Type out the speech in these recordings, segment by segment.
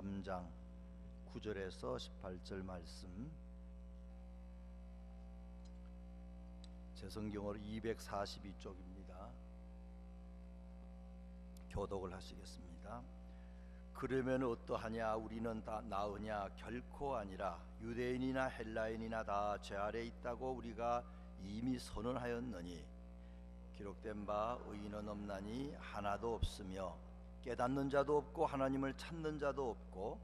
3장 9절에서 18절 말씀, 제 성경으로 242쪽입니다. 교독을 하시겠습니다. 그러면 어떠하냐? 우리는 다 나으냐? 결코 아니라. 유대인이나 헬라인이나 다 죄 아래 있다고 우리가 이미 선언하였느니 기록된 바 의인은 없나니 하나도 없으며 깨닫는 자도 없고 하나님을 찾는 자도 없고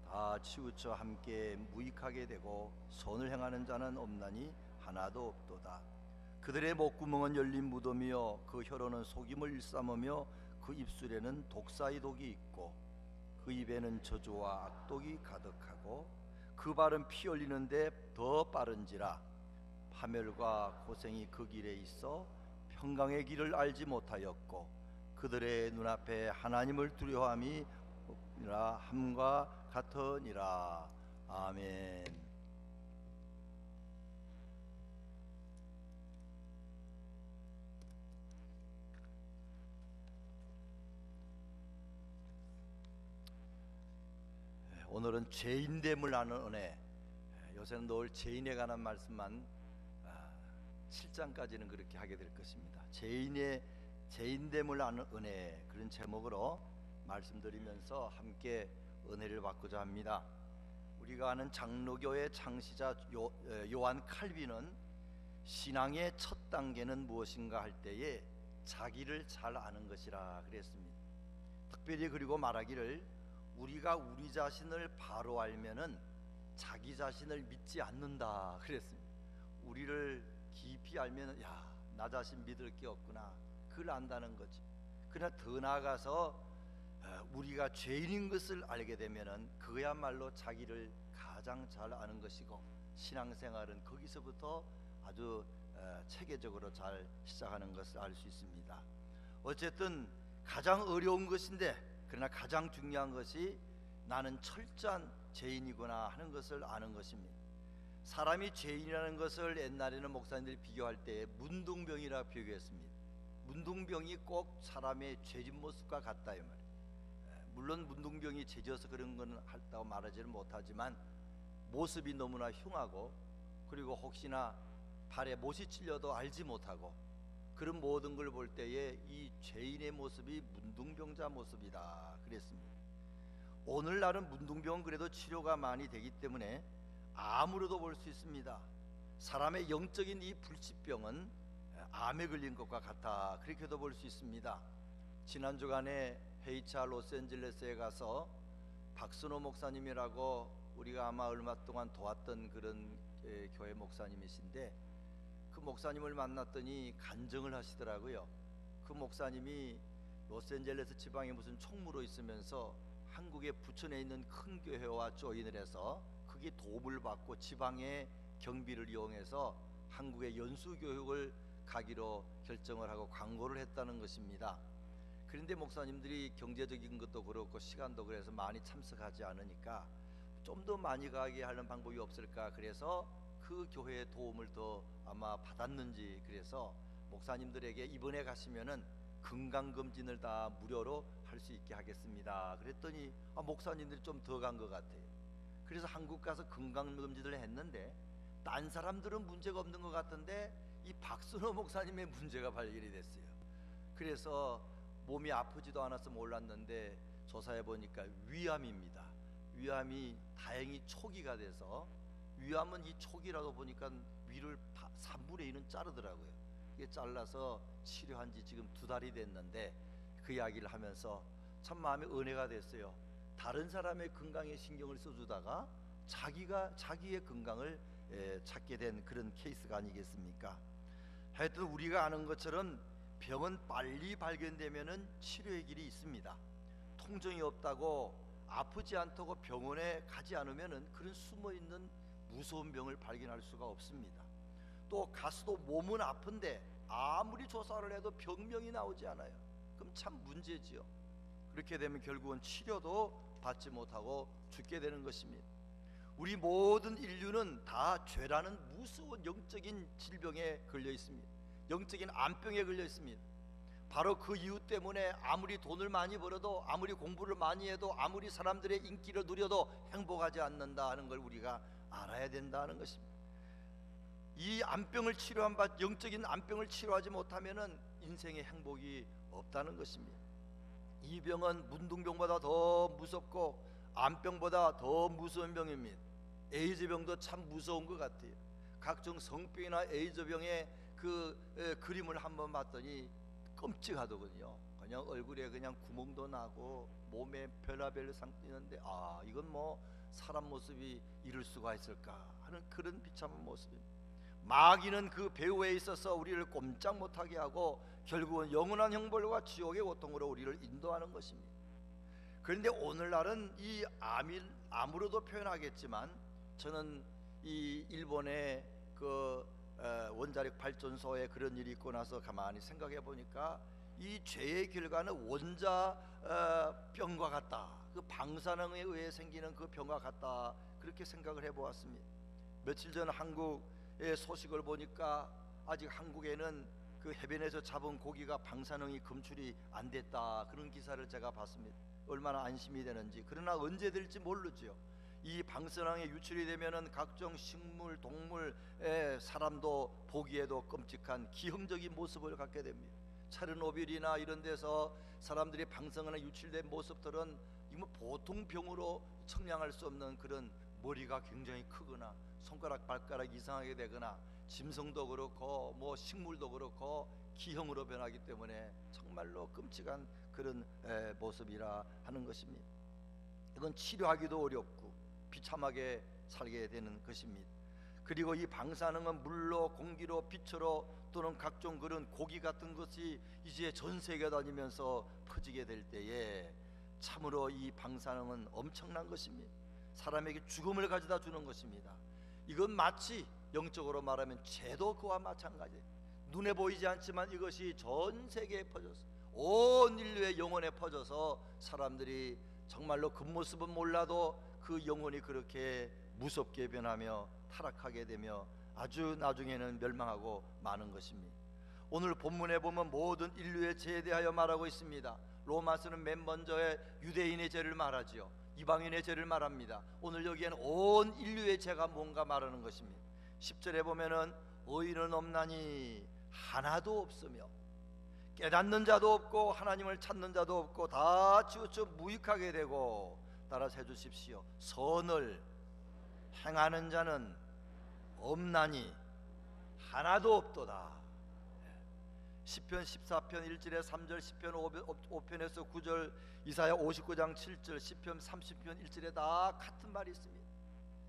다 치우쳐 함께 무익하게 되고 선을 행하는 자는 없나니 하나도 없도다. 그들의 목구멍은 열린 무덤이요 그 혀로는 속임을 일삼으며 그 입술에는 독사의 독이 있고 그 입에는 저주와 악독이 가득하고 그 발은 피 흘리는데 더 빠른지라. 파멸과 고생이 그 길에 있어 평강의 길을 알지 못하였고 그들의 눈앞에 하나님을 두려워함이 없니라 함과 같으니라. 아멘. 오늘은 죄인됨을 아는 은혜. 요새는 늘 죄인에 관한 말씀만 7장까지는 그렇게 하게 될 것입니다. 죄인됨을 아는 은혜, 그런 제목으로 말씀드리면서 함께 은혜를 받고자 합니다. 우리가 아는 장로교의 창시자 요한 칼빈은 신앙의 첫 단계는 무엇인가 할 때에 자기를 잘 아는 것이라 그랬습니다. 특별히 그리고 말하기를 우리가 우리 자신을 바로 알면은 자기 자신을 믿지 않는다 그랬습니다. 우리를 깊이 알면은 나 자신 믿을 게 없구나, 그걸 안다는 거지. 그러나 더 나아가서 우리가 죄인인 것을 알게 되면은 그야말로 자기를 가장 잘 아는 것이고, 신앙생활은 거기서부터 아주 체계적으로 잘 시작하는 것을 알 수 있습니다. 어쨌든 가장 어려운 것인데, 그러나 가장 중요한 것이 나는 철저한 죄인이구나 하는 것을 아는 것입니다. 사람이 죄인이라는 것을 옛날에는 목사님들이 비교할 때 문둥병이라 비교했습니다. 문둥병이 꼭 사람의 죄진 모습과 같다 이 말이에요. 물론 문둥병이 죄져서 그런 건 했다고 말하지는 못하지만 모습이 너무나 흉하고, 그리고 혹시나 발에 못이 찔려도 알지 못하고, 그런 모든 걸 볼 때에 이 죄인의 모습이 문둥병자 모습이다 그랬습니다. 오늘날은 문둥병은 그래도 치료가 많이 되기 때문에 암으로도 볼 수 있습니다. 사람의 영적인 이 불치병은 암에 걸린 것과 같아, 그렇게도 볼 수 있습니다. 지난 주간에 회의차 로스앤젤레스에 가서 박순호 목사님이라고 우리가 아마 얼마 동안 도왔던 그런 교회 목사님이신데, 그 목사님을 만났더니 간증을 하시더라고요. 그 목사님이 로스앤젤레스 지방에 무슨 총무로 있으면서 한국에 부천에 있는 큰 교회와 조인을 해서 그게 도움을 받고 지방의 경비를 이용해서 한국의 연수교육을 가기로 결정을 하고 광고를 했다는 것입니다. 그런데 목사님들이 경제적인 것도 그렇고 시간도 그래서 많이 참석하지 않으니까 좀 더 많이 가게 하는 방법이 없을까, 그래서 그 교회의 도움을 더 아마 받았는지, 그래서 목사님들에게 이번에 가시면은 건강검진을 다 무료로 할 수 있게 하겠습니다 그랬더니 목사님들이 좀 더 간 것 같아요. 그래서 한국 가서 건강검진을 했는데 딴 사람들은 문제가 없는 것 같은데 이 박순호 목사님의 문제가 발견이 됐어요. 그래서 몸이 아프지도 않아서 몰랐는데 조사해 보니까 위암입니다. 위암이 다행히 초기가 돼서, 위암은 이 초기라고 보니까 위를 3분의 1은 자르더라고요. 이게 잘라서 치료한 지 지금 2달이 됐는데 그 이야기를 하면서 참 마음에 은혜가 됐어요. 다른 사람의 건강에 신경을 써주다가 자기의 건강을 찾게 된 그런 케이스가 아니겠습니까? 하여튼 우리가 아는 것처럼 병은 빨리 발견되면은 치료의 길이 있습니다. 통증이 없다고 아프지 않다고 병원에 가지 않으면은 그런 숨어있는 무서운 병을 발견할 수가 없습니다. 또 가서도 몸은 아픈데 아무리 조사를 해도 병명이 나오지 않아요. 그럼 참 문제지요. 그렇게 되면 결국은 치료도 받지 못하고 죽게 되는 것입니다. 우리 모든 인류는 다 죄라는 무서운 영적인 질병에 걸려 있습니다. 영적인 암병에 걸려 있습니다. 바로 그 이유 때문에 아무리 돈을 많이 벌어도, 아무리 공부를 많이 해도, 아무리 사람들의 인기를 누려도 행복하지 않는다 하는 걸 우리가 알아야 된다는 것입니다. 이 암병을 영적인 암병을 치료하지 못하면은 인생의 행복이 없다는 것입니다. 이 병은 문둥병보다 더 무섭고 암병보다 더 무서운 병입니다. 에이즈병도 참 무서운 것 같아요. 각종 성병이나 에이즈병의 그림을 한번 봤더니 끔찍하더군요. 그냥 얼굴에 그냥 구멍도 나고 몸에 별의별 상태인데, 이건 뭐 사람 모습이 이럴 수가 있을까 하는 그런 비참한 모습입니다. 마귀는 그 배후에 있어서 우리를 꼼짝 못하게 하고 결국은 영원한 형벌과 지옥의 고통으로 우리를 인도하는 것입니다. 그런데 오늘날은 이 암으로도 표현하겠지만, 저는 이 일본의 원자력 발전소에 그런 일이 있고 나서 가만히 생각해 보니까 이 죄의 결과는 원자병과 같다, 그 방사능에 의해 생기는 그 병과 같다, 그렇게 생각을 해보았습니다. 며칠 전 한국의 소식을 보니까 아직 한국에는 그 해변에서 잡은 고기가 방사능이 검출이 안 됐다, 그런 기사를 제가 봤습니다. 얼마나 안심이 되는지. 그러나 언제 될지 모르죠. 이 방사능에 유출이 되면은 각종 식물, 동물, 사람도 보기에도 끔찍한 기형적인 모습을 갖게 됩니다. 체르노빌이나 이런 데서 사람들이 방사능에 유출된 모습들은 이거 보통 병으로 측량할 수 없는 그런, 머리가 굉장히 크거나 손가락 발가락이 이상하게 되거나 짐승도 그렇고 뭐 식물도 그렇고 기형으로 변하기 때문에 정말로 끔찍한 그런 모습이라 하는 것입니다. 이건 치료하기도 어렵고 비참하게 살게 되는 것입니다. 그리고 이 방사능은 물로, 공기로, 빛으로 또는 각종 그런 고기 같은 것이 이제 전 세계 다니면서 퍼지게 될 때에 참으로 이 방사능은 엄청난 것입니다. 사람에게 죽음을 가져다 주는 것입니다. 이건 마치 영적으로 말하면 죄도 그와 마찬가지예요. 눈에 보이지 않지만 이것이 전 세계에 퍼져서 온 인류의 영혼에 퍼져서 사람들이 정말로 그 모습은 몰라도 그 영혼이 그렇게 무섭게 변하며 타락하게 되며 아주 나중에는 멸망하고 마는 것입니다. 오늘 본문에 보면 모든 인류의 죄에 대하여 말하고 있습니다. 로마서는 맨 먼저에 유대인의 죄를 말하지요. 이방인의 죄를 말합니다. 오늘 여기에는 온 인류의 죄가 뭔가 말하는 것입니다. 10절에 보면은 의인은 없나니 하나도 없으며 깨닫는 자도 없고 하나님을 찾는 자도 없고 다 치우쳐 무익하게 되고, 따라서 해주십시오. 선을 행하는 자는 없나니 하나도 없도다. 시편 14편 1절에 3절, 시편 5편에서 9절, 이사야 59장 7절, 시편 30편 1절에 다 같은 말이 있습니다.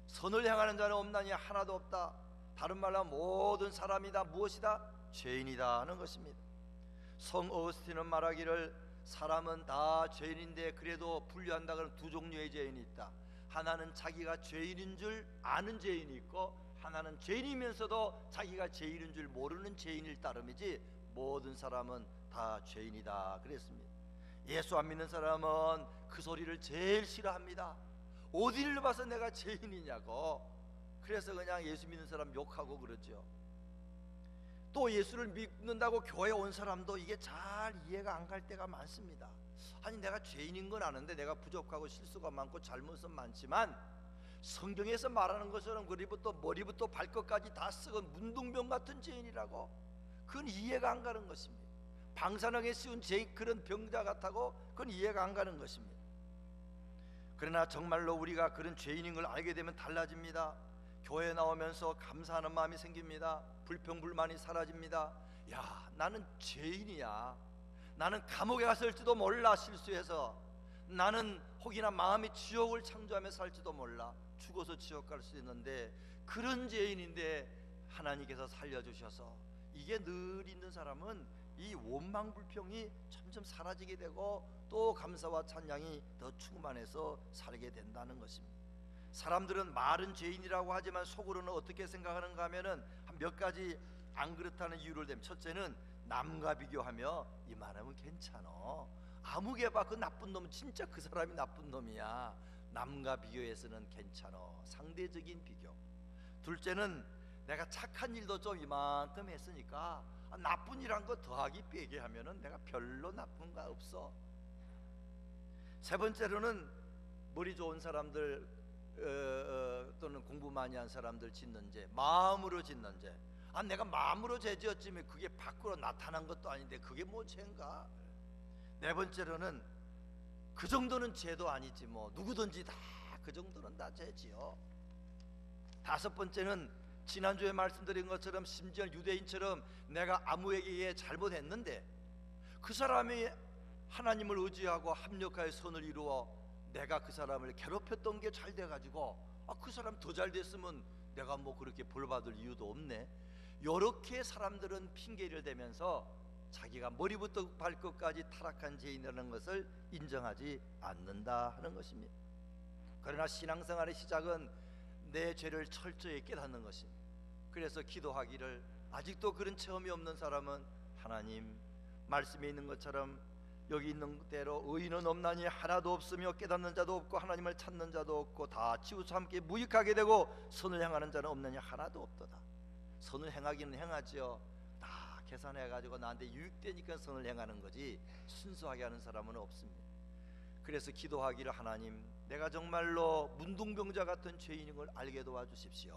선을 행하는 자는 없나니 하나도 없다. 다른 말로 모든 사람이 다 무엇이다? 죄인이다 하는 것입니다. 성 어거스틴은 말하기를 사람은 다 죄인인데 그래도 분류한다 그러면 두 종류의 죄인이 있다. 하나는 자기가 죄인인 줄 아는 죄인이 있고, 하나는 죄인이면서도 자기가 죄인인 줄 모르는 죄인일 따름이지 모든 사람은 다 죄인이다 그랬습니다. 예수 안 믿는 사람은 그 소리를 제일 싫어합니다. 어디를 봐서 내가 죄인이냐고. 그래서 그냥 예수 믿는 사람 욕하고 그러죠. 또 예수를 믿는다고 교회 온 사람도 이게 잘 이해가 안 갈 때가 많습니다. 아니, 내가 죄인인 건 아는데 내가 부족하고 실수가 많고 잘못은 많지만 성경에서 말하는 것처럼 머리부터 발끝까지 다 썩은 문둥병 같은 죄인이라고, 그건 이해가 안 가는 것입니다. 방사능에 씌운 그런 병자 같다고, 그건 이해가 안 가는 것입니다. 그러나 정말로 우리가 그런 죄인인 걸 알게 되면 달라집니다. 교회 나오면서 감사하는 마음이 생깁니다. 불평불만이 사라집니다. 야, 나는 죄인이야. 나는 감옥에 갔을지도 몰라. 실수해서 나는 혹이나 마음이 지옥을 창조하며 살지도 몰라. 죽어서 지옥 갈 수 있는데 그런 죄인인데 하나님께서 살려주셔서, 이게 늘 있는 사람은 이 원망불평이 점점 사라지게 되고 또 감사와 찬양이 더 충만해서 살게 된다는 것입니다. 사람들은 말은 죄인이라고 하지만 속으로는 어떻게 생각하는가 하면은 한 몇 가지 안 그렇다는 이유를 대면, 첫째는 남과 비교하며 이 말하면 괜찮아. 아무개 봐, 그 나쁜 놈은 진짜 그 사람이 나쁜 놈이야. 남과 비교해서는 괜찮아. 상대적인 비교. 둘째는 내가 착한 일도 좀 이만큼 했으니까 나쁜 일한 거 더하기 빼기 하면은 내가 별로 나쁜 거 없어. 세 번째로는 머리 좋은 사람들 또는 공부 많이 한 사람들 짓는 죄, 마음으로 짓는 죄. 내가 마음으로 죄 지었지만 그게 밖으로 나타난 것도 아닌데 그게 뭐 죄인가? 네 번째로는 그 정도는 죄도 아니지 뭐 누구든지 다 그 정도는 다 죄지요. 다섯 번째는 지난주에 말씀드린 것처럼 심지어 유대인처럼 내가 아무에게 잘못했는데 그 사람이 하나님을 의지하고 합력하여 선을 이루어 내가 그 사람을 괴롭혔던 게 잘 돼가지고 그 사람 더 잘 됐으면 내가 뭐 그렇게 벌받을 이유도 없네. 이렇게 사람들은 핑계를 대면서 자기가 머리부터 발끝까지 타락한 죄인이라는 것을 인정하지 않는다 하는 것입니다. 그러나 신앙생활의 시작은 내 죄를 철저히 깨닫는 것입니다. 그래서 기도하기를, 아직도 그런 체험이 없는 사람은 하나님 말씀에 있는 것처럼 여기 있는 대로 의인은 없나니 하나도 없으며 깨닫는 자도 없고 하나님을 찾는 자도 없고 다 치우쳐 함께 무익하게 되고 선을 행하는 자는 없느니 하나도 없도다. 선을 행하기는 행하지요. 다 계산해가지고 나한테 유익되니까 선을 행하는 거지 순수하게 하는 사람은 없습니다. 그래서 기도하기를, 하나님 내가 정말로 문둥병자 같은 죄인인 걸 알게 도와주십시오.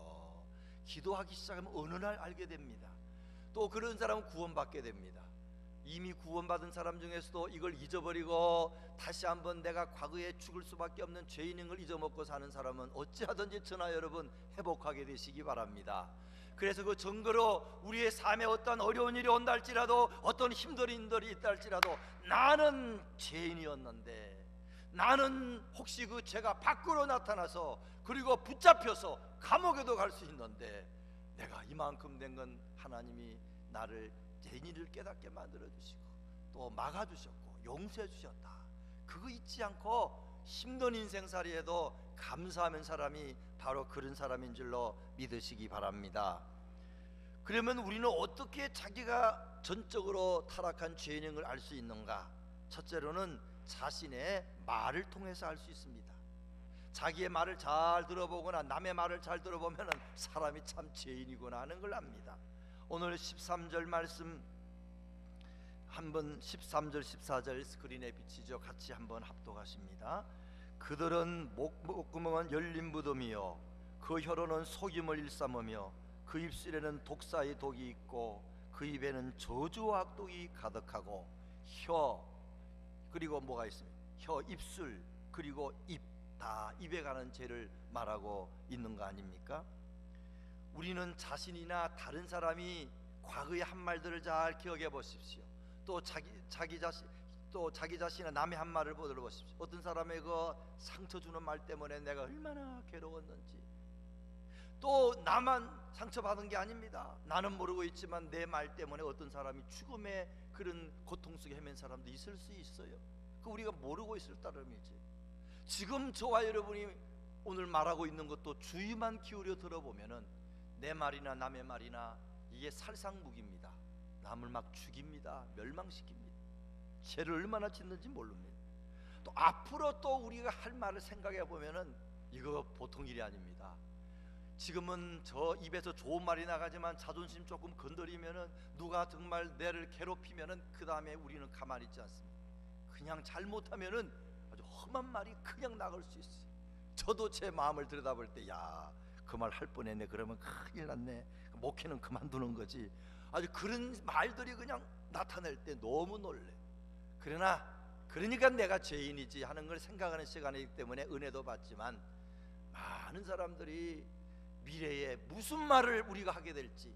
기도하기 시작하면 어느 날 알게 됩니다. 또 그런 사람은 구원받게 됩니다. 이미 구원받은 사람 중에서도 이걸 잊어버리고 다시 한번 내가 과거에 죽을 수밖에 없는 죄인인 걸 잊어먹고 사는 사람은 어찌하든지 저나 여러분 회복하게 되시기 바랍니다. 그래서 그 증거로 우리의 삶에 어떤 어려운 일이 온다 할지라도, 어떤 힘든 일이 있다 할지라도, 나는 죄인이었는데, 나는 혹시 그 죄가 밖으로 나타나서 그리고 붙잡혀서 감옥에도 갈 수 있는데 내가 이만큼 된 건 하나님이 나를 죄인을 깨닫게 만들어 주시고 또 막아 주셨고 용서해 주셨다. 그거 잊지 않고 힘든 인생살이에도 감사하는 사람이 바로 그런 사람인 줄로 믿으시기 바랍니다. 그러면 우리는 어떻게 자기가 전적으로 타락한 죄인인 걸 알 수 있는가? 첫째로는 자신의 말을 통해서 알 수 있습니다. 자기의 말을 잘 들어보거나 남의 말을 잘 들어보면 사람이 참 죄인이구나 하는 걸 압니다. 오늘 13절 말씀 한번 13절 14절 스크린에 비치죠. 같이 한번 합독하십니다. 그들은 목구멍은 열린 무덤이요 그 혀로는 속임을 일삼으며 그 입술에는 독사의 독이 있고 그 입에는 저주와 악독이 가득하고 혀, 그리고 뭐가 있습니까? 혀, 입술, 그리고 입, 다 입에 가는 죄를 말하고 있는 거 아닙니까? 우리는 자신이나 다른 사람이 과거의 한 말들을 잘 기억해 보십시오. 또 자기 자신이나 남의 한 말을 들어보십시오. 어떤 사람의 그 상처 주는 말 때문에 내가 얼마나 괴로웠는지. 또 나만 상처받은 게 아닙니다. 나는 모르고 있지만 내 말 때문에 어떤 사람이 죽음의 그런 고통 속에 헤맨 사람도 있을 수 있어요. 그 우리가 모르고 있을 따름이지. 지금 저와 여러분이 오늘 말하고 있는 것도 주의만 기울여 들어보면은 내 말이나 남의 말이나 이게 살상무기입니다. 남을 막 죽입니다. 멸망시킵니다. 죄를 얼마나 짓는지 모릅니다. 또 앞으로 또 우리가 할 말을 생각해 보면은 이거 보통 일이 아닙니다. 지금은 저 입에서 좋은 말이 나가지만 자존심 조금 건드리면은 누가 정말 내를 괴롭히면은 그 다음에 우리는 가만히 있지 않습니다. 그냥 잘못하면은 아주 험한 말이 그냥 나갈 수 있어요. 저도 제 마음을 들여다볼 때 야, 그 말 할 뻔했네. 그러면 큰일 났네. 목회는 그만두는 거지. 아주 그런 말들이 그냥 나타날 때 너무 놀래. 그러니까 내가 죄인이지 하는 걸 생각하는 시간이기 때문에 은혜도 받지만, 많은 사람들이 미래에 무슨 말을 우리가 하게 될지,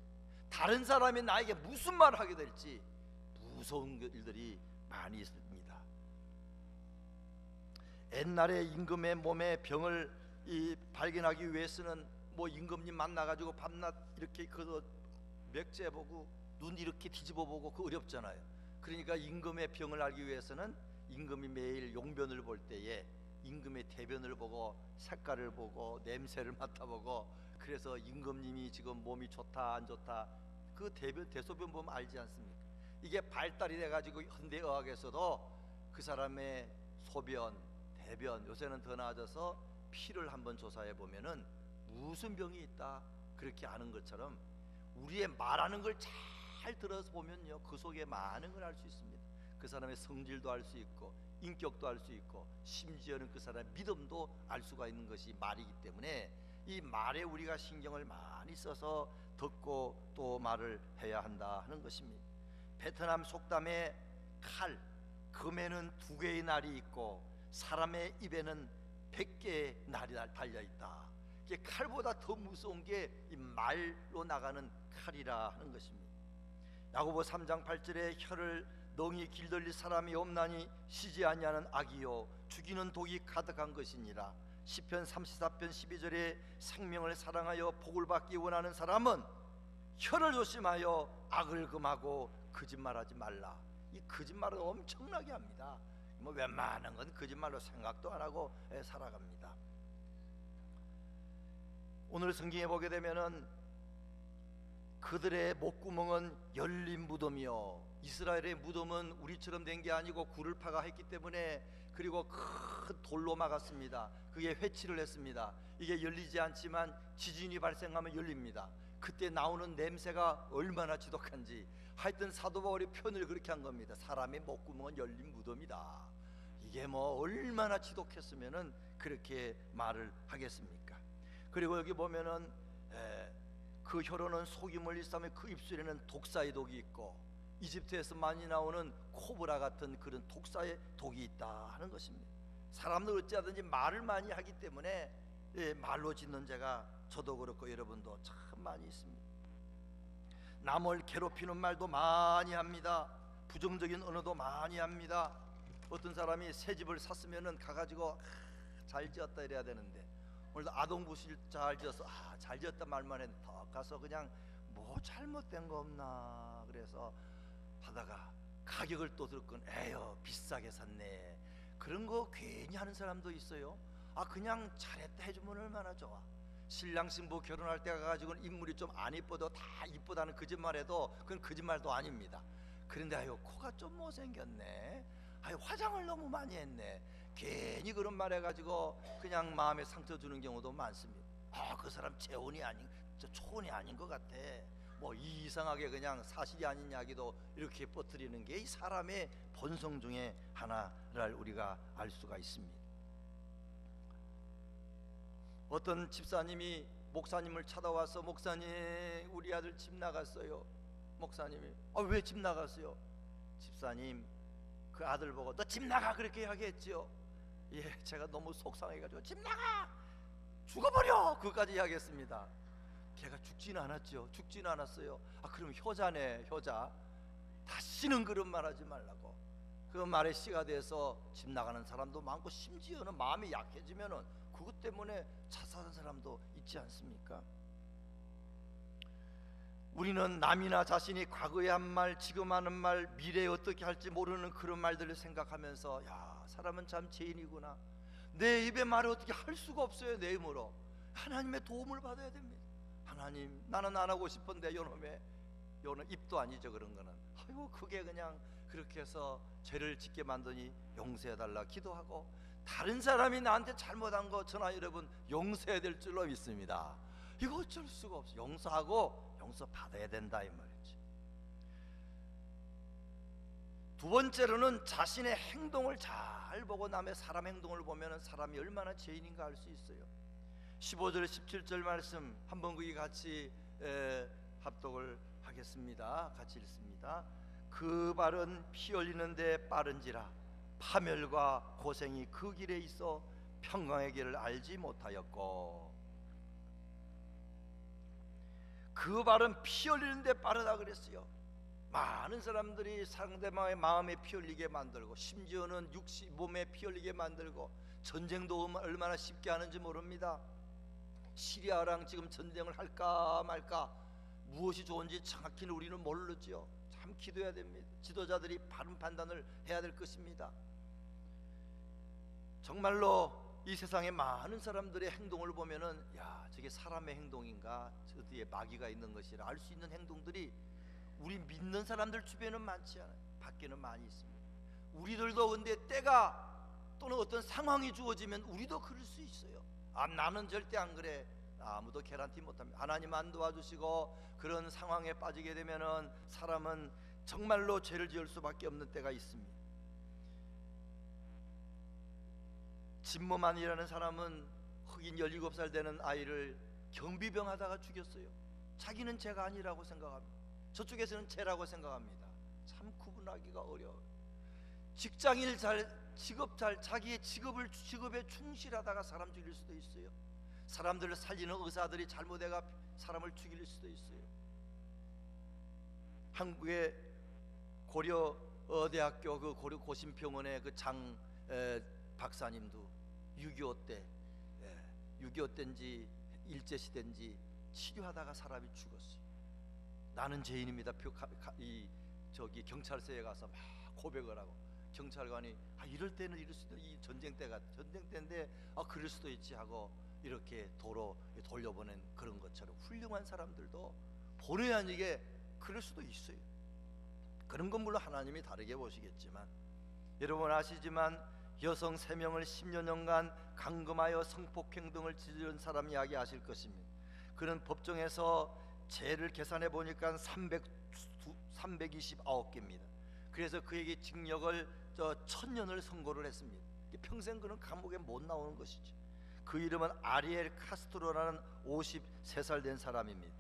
다른 사람이 나에게 무슨 말을 하게 될지 무서운 일들이 많이 있습니다. 옛날에 임금의 몸에 병을 발견하기 위해서는 뭐 임금님 만나가지고 밤낮 이렇게 그 맥재보고 눈 이렇게 뒤집어보고 그 어렵잖아요. 그러니까 임금의 병을 알기 위해서는 임금이 매일 용변을 볼 때에 임금의 대변을 보고 색깔을 보고 냄새를 맡아보고, 그래서 임금님이 지금 몸이 좋다 안 좋다 그 대소변 보면 알지 않습니까? 이게 발달이 돼가지고 현대의학에서도 그 사람의 소변, 대변, 요새는 더 나아져서 피를 한번 조사해 보면은 무슨 병이 있다 그렇게 아는 것처럼 우리의 말하는 걸 잘 잘 들어서 보면요, 그 속에 많은 걸 알 수 있습니다. 그 사람의 성질도 알 수 있고, 인격도 알 수 있고, 심지어는 그 사람의 믿음도 알 수가 있는 것이 말이기 때문에 이 말에 우리가 신경을 많이 써서 듣고 또 말을 해야 한다 하는 것입니다. 베트남 속담에 칼, 금에는 2개의 날이 있고 사람의 입에는 100개의 날이 달려 있다. 이게 칼보다 더 무서운 게 이 말로 나가는 칼이라 하는 것입니다. 야고보 3장 8절에 혀를 능히 길들일 사람이 없나니 쉬지 아니하는 악이요 죽이는 독이 가득한 것이니라. 시편 34편 12절에 생명을 사랑하여 복을 받기 원하는 사람은 혀를 조심하여 악을 금하고 거짓말하지 말라. 이 거짓말은 엄청나게 합니다. 뭐 웬만한 건 거짓말로 생각도 안 하고 살아갑니다. 오늘 성경에 보게 되면은 그들의 목구멍은 열린 무덤이요, 이스라엘의 무덤은 우리처럼 된 게 아니고 굴을 파가 했기 때문에, 그리고 큰 돌로 막았습니다. 그게 회치를 했습니다. 이게 열리지 않지만 지진이 발생하면 열립니다. 그때 나오는 냄새가 얼마나 지독한지, 하여튼 사도 바울이 표현을 그렇게 한 겁니다. 사람의 목구멍은 열린 무덤이다. 이게 뭐 얼마나 지독했으면은 그렇게 말을 하겠습니까? 그리고 여기 보면은 그 혀로는 속임을 일삼며 그 입술에는 독사의 독이 있고, 이집트에서 많이 나오는 코브라 같은 그런 독사의 독이 있다 하는 것입니다. 사람들 어찌하든지 말을 많이 하기 때문에 말로 짓는 죄가 저도 그렇고 여러분도 참 많이 있습니다. 남을 괴롭히는 말도 많이 합니다. 부정적인 언어도 많이 합니다. 어떤 사람이 새 집을 샀으면은 가가지고 잘 지었다 이래야 되는데, 오늘도 아동부실 잘 지어서 잘 지었다 말만 해도 더 가서 그냥 뭐 잘못된 거 없나 그래서 하다가 가격을 또 들건 에휴 비싸게 샀네, 그런 거 괜히 하는 사람도 있어요. 그냥 잘했다 해주면 얼마나 좋아. 신랑 신부 결혼할 때 가가지고는 인물이 좀 안 이뻐도 다 이쁘다는 거짓말해도 그건 거짓말도 아닙니다. 그런데 아유 코가 좀 못생겼네, 아유 화장을 너무 많이 했네, 괜히 그런 말 해가지고 그냥 마음에 상처 주는 경우도 많습니다. 그 사람 재혼이 아닌, 초혼이 아닌 것 같아, 뭐 이상하게 그냥 사실이 아닌 이야기도 이렇게 퍼뜨리는 게 이 사람의 본성 중에 하나를 우리가 알 수가 있습니다. 어떤 집사님이 목사님을 찾아와서, 목사님 우리 아들 집 나갔어요. 목사님이 왜 집 나갔어요? 집사님 그 아들 보고 너 집 나가 그렇게 하겠죠. 예, 제가 너무 속상해가지고 집 나가 죽어버려 그것까지 이야기했습니다. 걔가 죽지는 않았죠. 죽지는 않았어요. 그럼 효자네, 효자. 다시는 그런 말 하지 말라고. 그 말에 씨가 돼서 집 나가는 사람도 많고, 심지어는 마음이 약해지면은 그것 때문에 자살한 사람도 있지 않습니까? 우리는 남이나 자신이 과거에 한 말, 지금 하는 말, 미래에 어떻게 할지 모르는 그런 말들을 생각하면서 야, 사람은 참 죄인이구나, 내 입에 말을 어떻게 할 수가 없어요. 내 힘으로 하나님의 도움을 받아야 됩니다. 하나님, 나는 안 하고 싶은데 요놈의 입도 아니죠 그런 거는. 아이고 그게 그냥 그렇게 해서 죄를 짓게 만드니 용서해달라 기도하고, 다른 사람이 나한테 잘못한 거 저나 여러분 용서해야 될 줄로 믿습니다. 이거 어쩔 수가 없어. 용서하고 용서받아야 된다 이 말이지. 두 번째로는 자신의 행동을 잘 보고 남의 사람 행동을 보면 사람이 얼마나 죄인인가 알 수 있어요. 15절 17절 말씀 한번 거기 같이 합독을 하겠습니다. 같이 읽습니다. 그 발은 피 흘리는데 빠른지라 파멸과 고생이 그 길에 있어 평강의 길을 알지 못하였고. 그 발은 피 흘리는데 빠르다 그랬어요. 많은 사람들이 상대방의 마음에 피 흘리게 만들고, 심지어는 몸에 피 흘리게 만들고, 전쟁도 얼마나 쉽게 하는지 모릅니다. 시리아랑 지금 전쟁을 할까 말까, 무엇이 좋은지 정확히는 우리는 모르지요. 참 기도해야 됩니다. 지도자들이 바른 판단을 해야 될 것입니다. 정말로 이 세상에 많은 사람들의 행동을 보면은 야, 저게 사람의 행동인가, 저 뒤에 마귀가 있는 것이라 알 수 있는 행동들이 우리 믿는 사람들 주변에는 많지 않아요. 밖에는 많이 있습니다. 우리들도 근데 때가 또는 어떤 상황이 주어지면 우리도 그럴 수 있어요. 나는 절대 안 그래, 아무도 개란티 못합니다. 하나님 안 도와주시고 그런 상황에 빠지게 되면은 사람은 정말로 죄를 지을 수밖에 없는 때가 있습니다. 진모만이라는 사람은 흑인 17살 되는 아이를 경비병하다가 죽였어요. 자기는 죄가 아니라고 생각합니다. 저쪽에서는 죄라고 생각합니다. 참 구분하기가 어려워요. 직장일 잘, 직업 잘, 자기의 직업에 충실하다가 사람 죽일 수도 있어요. 사람들을 살리는 의사들이 잘못해가 사람을 죽일 수도 있어요. 한국의 고려대학교 그 고려 고신병원의 그 장 박사님도 6.25 때 6.25 때인지 일제시대인지 치료하다가 사람이 죽었어요. 나는 죄인입니다. 경찰서에 가서 막 고백을 하고, 경찰관이 이럴 때는 이럴 수도, 이 전쟁 때인데 그럴 수도 있지 하고 이렇게 도로 돌려보낸 그런 것처럼 훌륭한 사람들도 본의 아니게 그럴 수도 있어요. 그런 건 물론 하나님이 다르게 보시겠지만, 여러분 아시지만 여성 3명을 10여 년간 감금하여 성폭행 등을 저지른 사람 이야기 아실 것입니다. 그는 법정에서 죄를 계산해 보니까 329개입니다. 그래서 그에게 징역을 1000년을 선고를 했습니다. 평생 그는 감옥에 못 나오는 것이죠. 그 이름은 아리엘 카스트로라는 53살 된 사람입니다.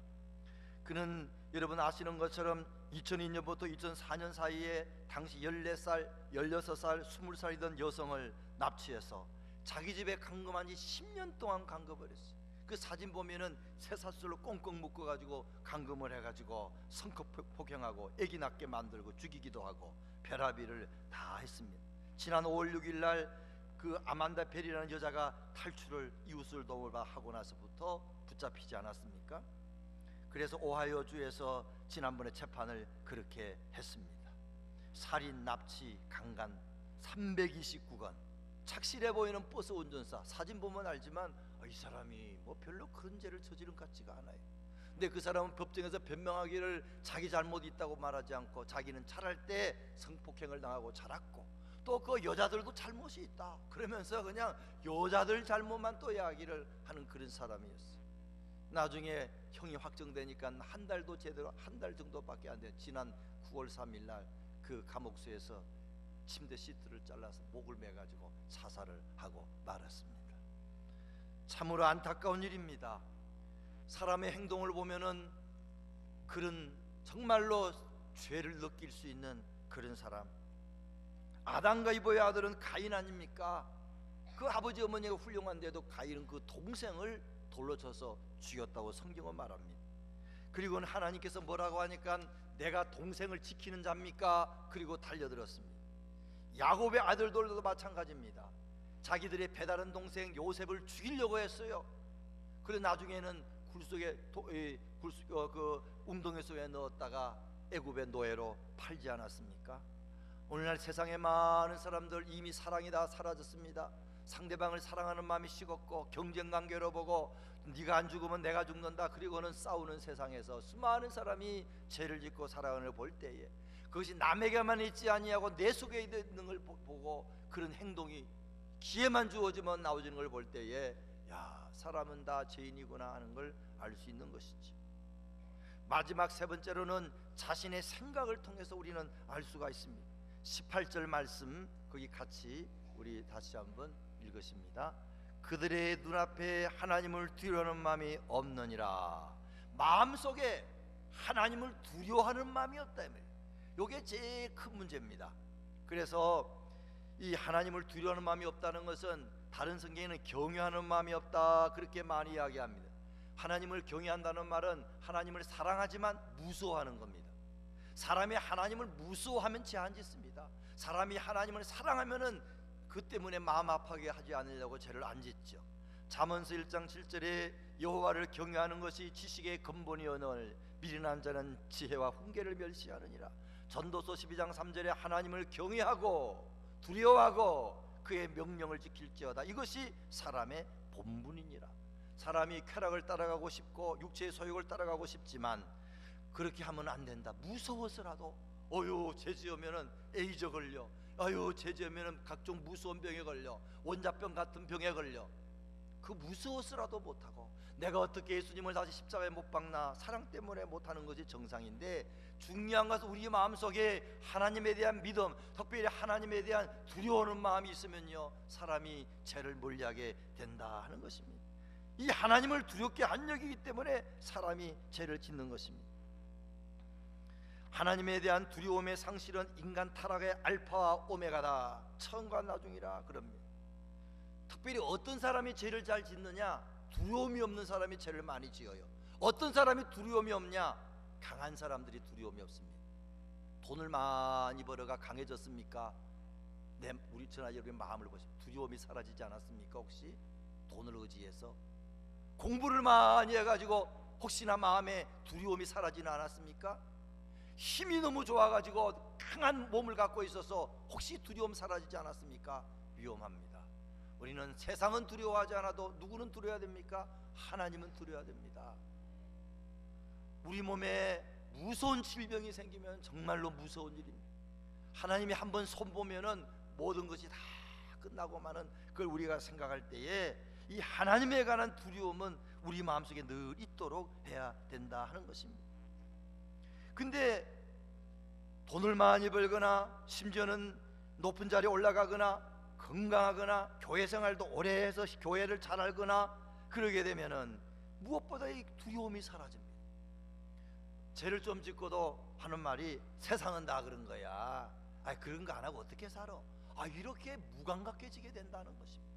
그는 여러분 아시는 것처럼 2002년부터 2004년 사이에 당시 14살, 16살, 20살이던 여성을 납치해서 자기 집에 감금한 지 10년 동안 감금을 했어요. 그 사진 보면은 쇠사슬로 꽁꽁 묶어가지고 감금을 해가지고 성폭행하고 아기 낳게 만들고 죽이기도 하고 별의별을 다 했습니다. 지난 5월 6일 날 그 아만다 벨이라는 여자가 탈출을 이웃을 도우려 하고 나서부터 붙잡히지 않았습니까? 그래서 오하이오주에서 지난번에 재판을 그렇게 했습니다. 살인, 납치, 강간 329건. 착실해 보이는 버스 운전사, 사진 보면 알지만 이 사람이 뭐 별로 그런 죄를 저지른 것 같지가 않아요. 근데 그 사람은 법정에서 변명하기를 자기 잘못 있다고 말하지 않고 자기는 자랄 때 성폭행을 당하고 자랐고 또 그 여자들도 잘못이 있다 그러면서 그냥 여자들 잘못만 또 이야기를 하는 그런 사람이었어요. 나중에 형이 확정되니까 한 달도 제대로, 한 달 정도밖에 안 돼요. 지난 9월 3일 날 그 감옥소에서 침대 시트를 잘라서 목을 매가지고 자살을 하고 말았습니다. 참으로 안타까운 일입니다. 사람의 행동을 보면은 그런 정말로 죄를 느낄 수 있는 그런 사람. 아담과 이브의 아들은 가인 아닙니까? 그 아버지 어머니가 훌륭한데도 가인은 그 동생을 돌로 쳐서 죽였다고 성경은 말합니다. 그리고는 하나님께서 뭐라고 하니까 내가 동생을 지키는 자입니까? 그리고 달려들었습니다. 야곱의 아들들도 마찬가지입니다. 자기들의 배다른 동생 요셉을 죽이려고 했어요. 그래 나중에는 그 웅덩이 속에 넣었다가 애굽의 노예로 팔지 않았습니까? 오늘날 세상에 많은 사람들 이미 사랑이 다 사라졌습니다. 상대방을 사랑하는 마음이 식었고 경쟁관계로 보고 네가 안 죽으면 내가 죽는다, 그리고는 싸우는 세상에서 수많은 사람이 죄를 짓고 살아가는 걸 볼 때에 그것이 남에게만 있지 아니하고 내 속에 있는 걸 보고 그런 행동이 기회만 주어지면 나오지는 걸 볼 때에 야, 사람은 다 죄인이구나 하는 걸 알 수 있는 것이지. 마지막 세 번째로는 자신의 생각을 통해서 우리는 알 수가 있습니다. 18절 말씀 거기 같이 우리 다시 한번 읽으십니다. 그들의 눈앞에 하나님을 두려워하는 마음이 없느니라. 마음속에 하나님을 두려워하는 마음이 없다. 이게 제일 큰 문제입니다. 그래서 이 하나님을 두려워하는 마음이 없다는 것은 다른 성경에는 경외하는 마음이 없다 그렇게 많이 이야기합니다. 하나님을 경외한다는 말은 하나님을 사랑하지만 무서워하는 겁니다. 사람이 하나님을 무서워하면 죄 안 짓습니다. 사람이 하나님을 사랑하면은 그 때문에 마음 아파하게 하지 않으려고 죄를 안 짓죠. 잠언서 1장 7절에 여호와를 경외하는 것이 지식의 근본이오늘 미련한 자는 지혜와 훈계를 멸시하느니라. 전도서 12장 3절에 하나님을 경외하고 두려워하고 그의 명령을 지킬지어다. 이것이 사람의 본분이니라. 사람이 쾌락을 따라가고 싶고 육체의 소욕을 따라가고 싶지만 그렇게 하면 안 된다. 무서워서라도 죄 지으면은 에이즈 걸려, 죄 지으면은 각종 무서운 병에 걸려, 원자병 같은 병에 걸려. 그 무서워서라도 못하고, 내가 어떻게 예수님을 다시 십자가에 못 박나, 사랑 때문에 못하는 것이 정상인데, 중요한 것은 우리 마음속에 하나님에 대한 믿음, 특별히 하나님에 대한 두려워하는 마음이 있으면요, 사람이 죄를 멀리하게 된다 하는 것입니다. 이 하나님을 두렵게 안 여기기 때문에 사람이 죄를 짓는 것입니다. 하나님에 대한 두려움의 상실은 인간 타락의 알파와 오메가다, 처음과 나중이라 그럽니다. 특별히 어떤 사람이 죄를 잘 짓느냐? 두려움이 없는 사람이 죄를 많이 지어요. 어떤 사람이 두려움이 없냐? 강한 사람들이 두려움이 없습니다. 돈을 많이 벌어가 강해졌습니까? 우리 전하 여러분의 마음을 보시면 두려움이 사라지지 않았습니까? 혹시 돈을 의지해서 공부를 많이 해가지고 혹시나 마음에 두려움이 사라지는 않았습니까? 힘이 너무 좋아가지고 강한 몸을 갖고 있어서 혹시 두려움 사라지지 않았습니까? 위험합니다. 우리는 세상은 두려워하지 않아도 누구는 두려워야 됩니까? 하나님은 두려워야 됩니다. 우리 몸에 무서운 질병이 생기면 정말로 무서운 일입니다. 하나님이 한번 손보면은 모든 것이 다 끝나고 마는 그걸 우리가 생각할 때에 이 하나님에 관한 두려움은 우리 마음속에 늘 있도록 해야 된다 하는 것입니다. 근데 돈을 많이 벌거나 심지어는 높은 자리에 올라가거나 건강하거나 교회 생활도 오래 해서 교회를 잘 알거나 그러게 되면은 무엇보다 이 두려움이 사라집니다. 죄를 좀 짓고도 하는 말이 세상은 다 그런 거야. 그런 거 안 하고 어떻게 살아? 이렇게 무감각해지게 된다는 것입니다.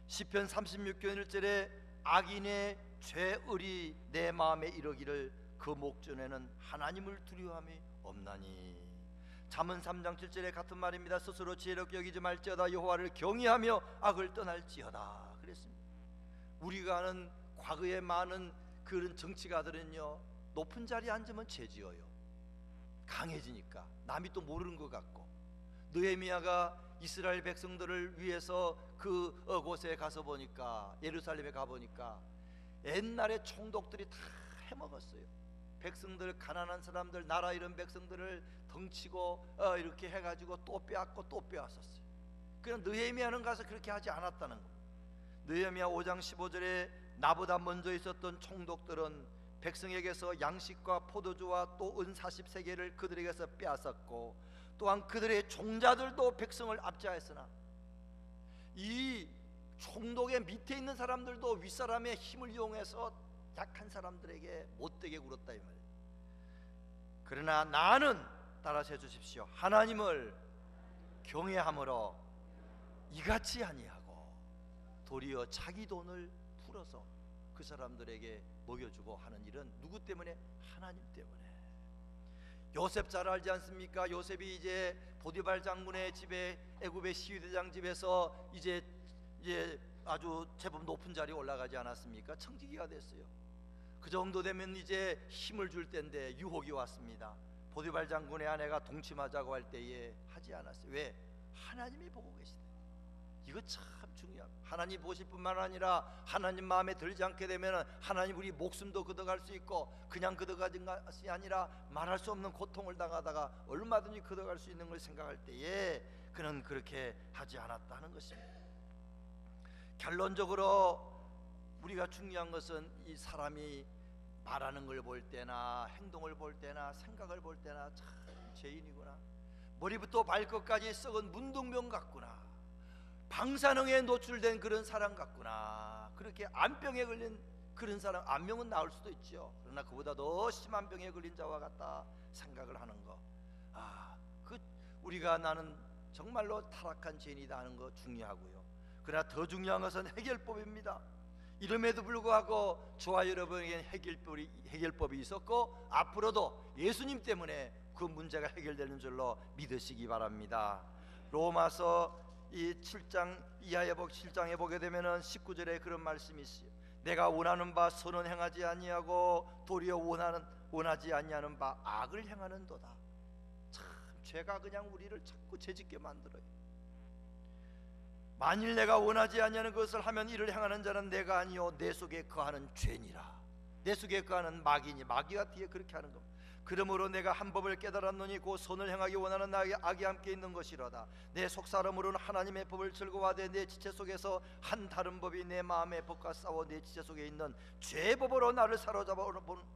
시편 36편 1절에 악인의 죄의리 내 마음에 이르기를 그 목전에는 하나님을 두려워함이 없나니. 잠언 3장 7절에 같은 말입니다. 스스로 지혜롭게 여기지 말지어다 여호와를 경외하며 악을 떠날지어다 그랬습니다. 우리가 아는 과거에 많은 그런 정치가들은요, 높은 자리에 앉으면 죄지어요. 강해지니까 남이 또 모르는 것 같고. 느헤미야가 이스라엘 백성들을 위해서 그 곳에 가서 보니까, 예루살렘에 가보니까 옛날에 총독들이 다 해먹었어요. 백성들, 가난한 사람들, 나라 이런 백성들을 덩치고 이렇게 해가지고 또 빼앗고 또 빼앗았어요. 그냥 느헤미야는 가서 그렇게 하지 않았다는 겁니다. 느헤미야 5장 15절에 나보다 먼저 있었던 총독들은 백성에게서 양식과 포도주와 또 은 40세계를 그들에게서 빼앗았고, 또한 그들의 종자들도 백성을 압제하였으나 이 총독의 밑에 있는 사람들도 윗사람의 힘을 이용해서 약한 사람들에게 못되게 굴었다 이 말이에요. 그러나 나는, 따라서 해주십시오, 하나님을 경외함으로 이같이 아니하고 도리어 자기 돈을 풀어서 그 사람들에게 먹여주고 하는 일은 누구 때문에? 하나님 때문에. 요셉 잘 알지 않습니까? 요셉이 이제 보디발 장군의 집에, 애굽의 시위대장 집에서 이제 아주 제법 높은 자리에 올라가지 않았습니까? 청지기가 됐어요. 그 정도 되면 이제 힘을 줄 때인데 유혹이 왔습니다. 보디발 장군의 아내가 동침하자고 할 때에 하지 않았어요. 왜? 하나님이 보고 계시대. 이거 참 중요합니다. 하나님 보실 뿐만 아니라 하나님 마음에 들지 않게 되면 하나님 우리 목숨도 걷어갈 수 있고, 그냥 걷어가는 것이 아니라 말할 수 없는 고통을 당하다가 얼마든지 걷어갈 수 있는 걸 생각할 때에 그는 그렇게 하지 않았다는 것입니다. 결론적으로 우리가 중요한 것은 이 사람이 말하는 걸 볼 때나 행동을 볼 때나 생각을 볼 때나 참 죄인이구나, 머리부터 발끝까지 썩은 문둥병 같구나, 방사능에 노출된 그런 사람 같구나, 그렇게 암병에 걸린 그런 사람, 암병은 나을 수도 있죠. 그러나 그보다 더 심한 병에 걸린 자와 같다 생각을 하는 거, 그 우리가 나는 정말로 타락한 죄인이다 하는 거 중요하고요. 그러나 더 중요한 것은 해결법입니다. 이름에도 불구하고 저와 여러분에게 해결법이 있었고, 앞으로도 예수님 때문에 그 문제가 해결되는 줄로 믿으시기 바랍니다. 로마서 이 7장 이하에 7장에 보게 되면은 19절에 그런 말씀이 있어요. 내가 원하는 바 선은 행하지 아니하고 도리어 원하지 아니하는 바 악을 행하는도다. 참 죄가 그냥 우리를 자꾸 죄짓게 만들어요. 만일 내가 원하지 아니하는 것을 하면 이를 행하는 자는 내가 아니요 내 속에 거하는 죄니라. 내 속에 거하는 마귀니, 마귀가 뒤에 그렇게 하는 겁니다. 그러므로 내가 한 법을 깨달았노니 곧 선을 행하기 원하는 나에게 악이 함께 있는 것이로다. 내 속사람으로는 하나님의 법을 즐거워하되 내 지체 속에서 한 다른 법이 내 마음의 법과 싸워 내 지체 속에 있는 죄의 법으로 나를 사로잡아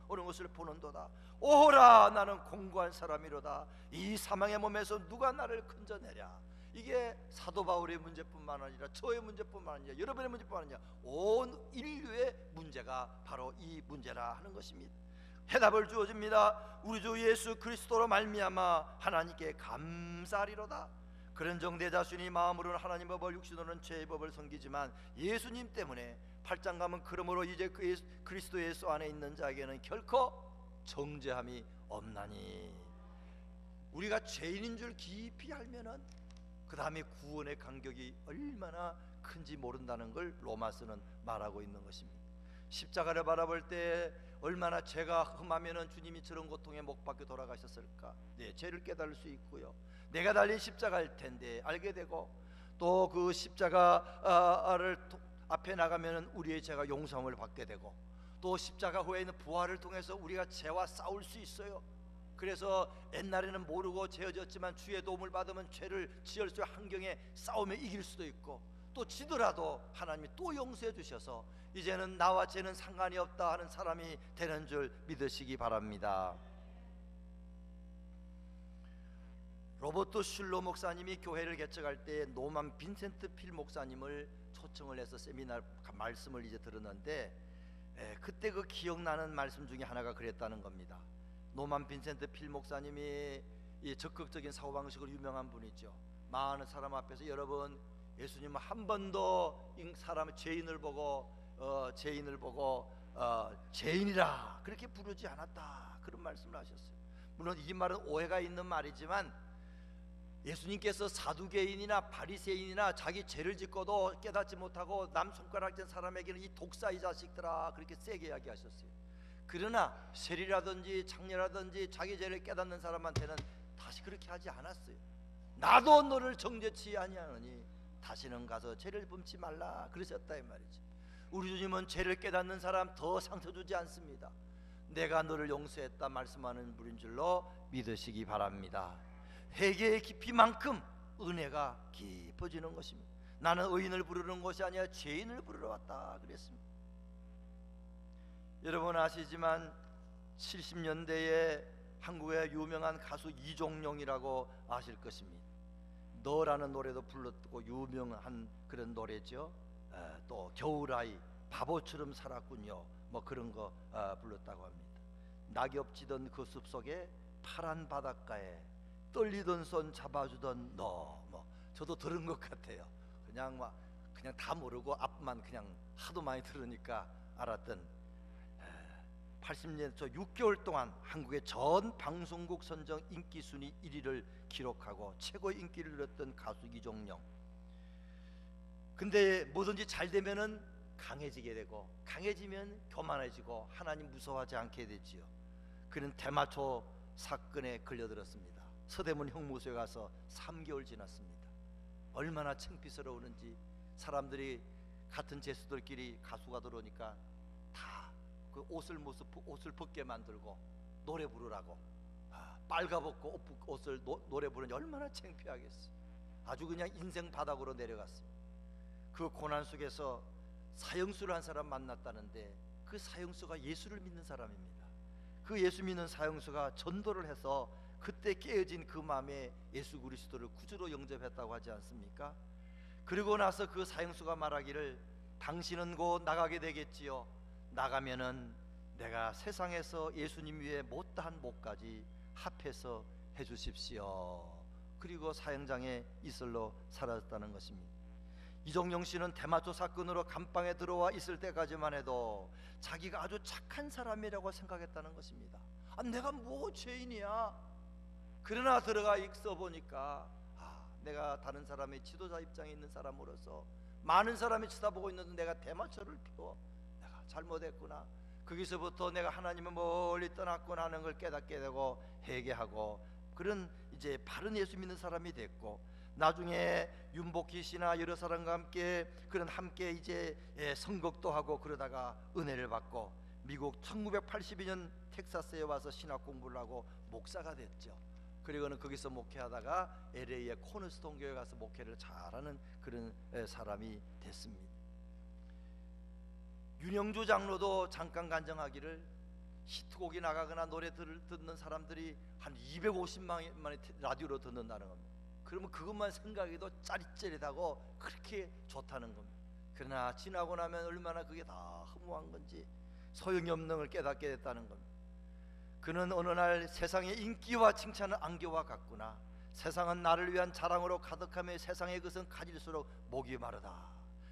오는 것을 보는도다. 오호라, 나는 공고한 사람이로다. 이 사망의 몸에서 누가 나를 건져내랴. 이게 사도 바울의 문제뿐만 아니라 저의 문제뿐만 아니라 여러분의 문제뿐만 아니라 온 인류의 문제가 바로 이 문제라 하는 것입니다. 해답을 주어집니다. 우리 주 예수 그리스도로 말미암아 하나님께 감사하리로다. 그런즉 내 자신이 마음으로는 하나님 법을 육신으로는 죄의 법을 섬기지만 예수님 때문에 8장 가면 그러므로 이제 그리스도 예수 안에 있는 자에게는 결코 정죄함이 없나니. 우리가 죄인인 줄 깊이 알면은 그 다음에 구원의 간격이 얼마나 큰지 모른다는 걸 로마서는 말하고 있는 것입니다. 십자가를 바라볼 때 얼마나 죄가 흠하면은 주님이 저런 고통에 못 박혀 돌아가셨을까. 네, 죄를 깨달을 수 있고요. 내가 달린 십자가일 텐데 알게 되고, 또 그 십자가를 앞에 나가면은 우리의 죄가 용서함을 받게 되고, 또 십자가 후에 있는 부활을 통해서 우리가 죄와 싸울 수 있어요. 그래서 옛날에는 모르고 죄졌지만 주의 도움을 받으면 죄를 지을 수 있는 환경에 싸우며 이길 수도 있고, 또 지더라도 하나님이 또 용서해 주셔서 이제는 나와 죄는 상관이 없다 하는 사람이 되는 줄 믿으시기 바랍니다. 로버트 슐러 목사님이 교회를 개척할 때 노만 빈센트 필 목사님을 초청을 해서 세미나 말씀을 이제 들었는데, 그때 그 기억나는 말씀 중에 하나가 그랬다는 겁니다. 노만 빈센트 필 목사님이 이 적극적인 사고방식으로 유명한 분이죠. 많은 사람 앞에서 여러분, 예수님은 한 번도 사람 죄인을 보고 죄인이라 그렇게 부르지 않았다, 그런 말씀을 하셨어요. 물론 이 말은 오해가 있는 말이지만 예수님께서 사두개인이나 바리새인이나 자기 죄를 짓고도 깨닫지 못하고 남 손가락 댄 사람에게는 이 독사 이 자식들아 그렇게 세게 이야기하셨어요. 그러나 세리라든지 장녀라든지 자기 죄를 깨닫는 사람한테는 다시 그렇게 하지 않았어요. 나도 너를 정죄치 아니하느니 다시는 가서 죄를 범치 말라 그러셨다 이 말이지. 우리 주님은 죄를 깨닫는 사람 더 상처 주지 않습니다. 내가 너를 용서했다 말씀하는 분인 줄로 믿으시기 바랍니다. 회개의 깊이만큼 은혜가 깊어지는 것입니다. 나는 의인을 부르는 것이 아니라 죄인을 부르러 왔다 그랬습니다. 여러분 아시지만 70년대에 한국의 유명한 가수 이종용이라고 아실 것입니다. 너라는 노래도 불렀고 유명한 그런 노래죠. 또 겨울아이, 바보처럼 살았군요, 뭐 그런 거 불렀다고 합니다. 낙엽지던 그 숲속에 파란 바닷가에 떨리던 손 잡아주던 너, 뭐 저도 들은 것 같아요. 그냥 다 모르고 앞만 그냥 하도 많이 들으니까 알았던 80년 저 6개월 동안 한국의 전 방송국 선정 인기 순위 1위를 기록하고 최고의 인기를 누렸던 가수 이종용. 근데 뭐든지 잘 되면은 강해지게 되고, 강해지면 교만해지고 하나님 무서워하지 않게 되지요. 그는 대마초 사건에 걸려들었습니다. 서대문 형무소에 가서 3개월 지났습니다. 얼마나 창피스러우는지. 사람들이 같은 죄수들끼리 가수가 들어오니까 다 그 옷을 벗게 만들고 노래 부르라고 빨가벗고 옷을 노래 부르니 얼마나 창피하겠어. 아주 그냥 인생 바닥으로 내려갔습니다. 그 고난 속에서 사형수를 한 사람 만났다는데 그 사형수가 예수를 믿는 사람입니다. 그 예수 믿는 사형수가 전도를 해서 그때 깨어진 그 마음에 예수 그리스도를 구주로 영접했다고 하지 않습니까? 그리고 나서 그 사형수가 말하기를 당신은 곧 나가게 되겠지요. 나가면은 내가 세상에서 예수님 위에 못다한 목까지 합해서 해주십시오. 그리고 사형장에 이슬로 사라졌다는 것입니다. 이종용 씨는 대마초 사건으로 감방에 들어와 있을 때까지만 해도 자기가 아주 착한 사람이라고 생각했다는 것입니다. 내가 뭐 죄인이야. 그러나 들어가 있어 보니까 내가 다른 사람의 지도자 입장에 있는 사람으로서 많은 사람이 쳐다보고 있는데 내가 대마초를 피워 내가 잘못했구나. 거기서부터 내가 하나님을 멀리 떠났구나 하는 걸 깨닫게 되고 회개하고 그런 이제 바른 예수 믿는 사람이 됐고, 나중에 윤복희 씨나 여러 사람과 함께 그런 함께 이제 선곡도 하고 그러다가 은혜를 받고 미국 1982년 텍사스에 와서 신학 공부를 하고 목사가 됐죠. 그리고는 거기서 목회하다가 LA의 코너스톤 교회 가서 목회를 잘하는 그런 사람이 됐습니다. 윤영주 장로도 잠깐 간증하기를 히트곡이 나가거나 노래 듣는 사람들이 한 250만이 라디오로 듣는다는 겁니다. 그러면 그것만 생각해도 짜릿짜릿하고 그렇게 좋다는 겁니다. 그러나 지나고 나면 얼마나 그게 다 허무한 건지 소용이 없는 걸 깨닫게 됐다는 겁니다. 그는 어느 날 세상의 인기와 칭찬은 안개와 같구나. 세상은 나를 위한 자랑으로 가득하며 세상의 것은 가질수록 목이 마르다.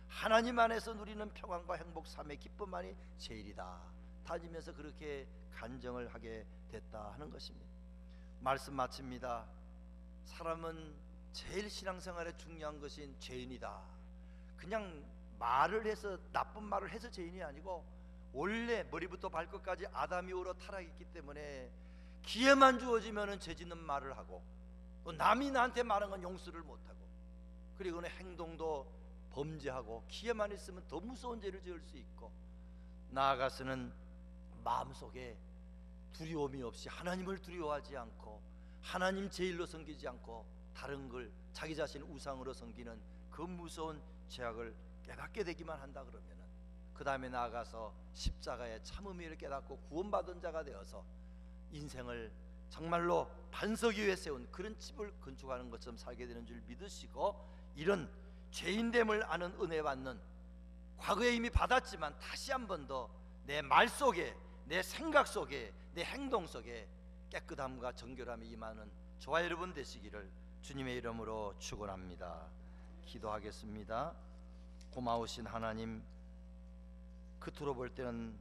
하나님 안에서 누리는 평안과 행복, 삶의 기쁨만이 제일이다. 다니면서 그렇게 간증을 하게 됐다 하는 것입니다. 말씀 마칩니다. 사람은 제일 신앙생활에 중요한 것인 죄인이다. 그냥 말을 해서 나쁜 말을 해서 죄인이 아니고 원래 머리부터 발끝까지 아담 이후로 타락했기 때문에 기회만 주어지면은 죄 짓는 말을 하고 또 남이 나한테 말한 건 용서를 못하고 그리고는 행동도 범죄하고 기회만 있으면 더 무서운 죄를 지을 수 있고 나아가서는 마음속에 두려움이 없이 하나님을 두려워하지 않고 하나님 제일로 섬기지 않고 다른 걸 자기 자신을 우상으로 섬기는 그 무서운 죄악을 깨닫게 되기만 한다 그러면은 그 다음에 나아가서 십자가의 참 의미를 깨닫고 구원받은 자가 되어서 인생을 정말로 반석 위에 세운 그런 집을 건축하는 것처럼 살게 되는 줄 믿으시고 이런 죄인됨을 아는 은혜 받는 과거에 이미 받았지만 다시 한 번 더 내 말 속에 내 생각 속에 내 행동 속에 깨끗함과 정결함이 임하는 저와 여러분 되시기를 주님의 이름으로 축원합니다. 기도하겠습니다. 고마우신 하나님, 겉으로 볼 때는